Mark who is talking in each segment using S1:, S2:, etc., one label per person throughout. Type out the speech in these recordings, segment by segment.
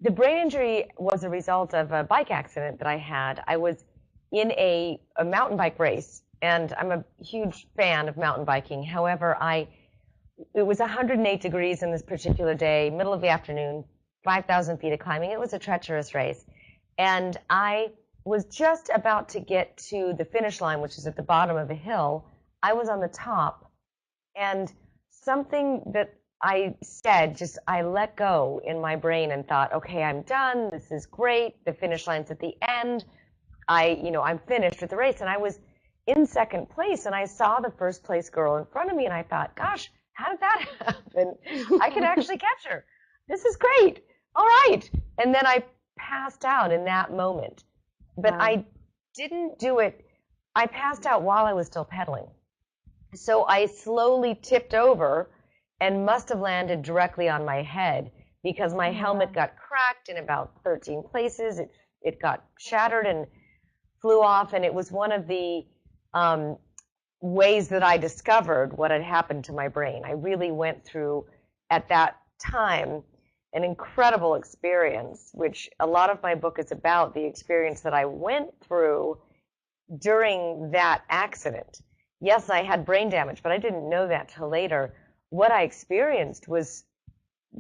S1: The brain injury was a result of a bike accident that I had. I was in a mountain bike race, and I'm a huge fan of mountain biking. However, it was 108 degrees in this particular day, middle of the afternoon, 5,000 feet of climbing. It was a treacherous race. And I was just about to get to the finish line, which is at the bottom of a hill. I was on the top, and something that I said, I let go in my brain and thought, okay, I'm done. This is great. The finish line's at the end. I'm finished with the race. And I was in second place, and I saw the first place girl in front of me, and I thought, gosh, how did that happen? I can actually catch her. This is great. All right. And then I passed out in that moment. But
S2: Wow.
S1: I didn't do it. I passed out while I was still pedaling. So I slowly tipped over and must have landed directly on my head because my helmet got cracked in about 13 places. It got shattered and flew off, and it was one of the ways that I discovered what had happened to my brain. I really went through, at that time, an incredible experience, which a lot of my book is about, the experience that I went through during that accident. Yes, I had brain damage, but I didn't know that till later. What I experienced was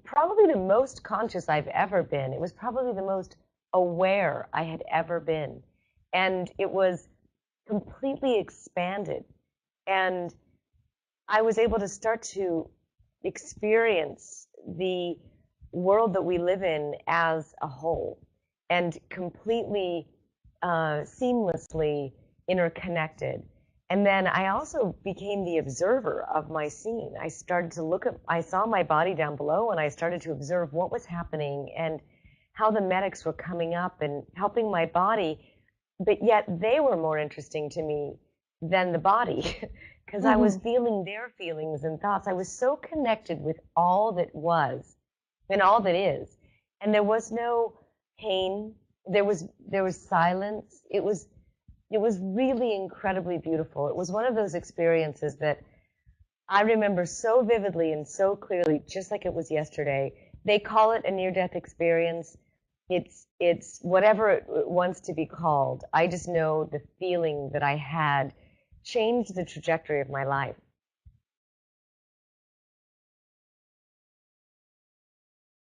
S1: probably the most conscious I've ever been. It was probably the most aware I had ever been. And it was completely expanded. And I was able to start to experience the world that we live in as a whole and completely seamlessly interconnected. And then I also became the observer of my scene. I started to I saw my body down below, and I started to observe what was happening and how the medics were coming up and helping my body, but yet they were more interesting to me than the body because I was feeling their feelings and thoughts. I was so connected with all that was and all that is. And there was no pain. There was silence. It was really incredibly beautiful. It was one of those experiences that I remember so vividly and so clearly, just like it was yesterday. They call it a near-death experience. It's whatever it wants to be called. I just know the feeling that I had changed the trajectory of my life.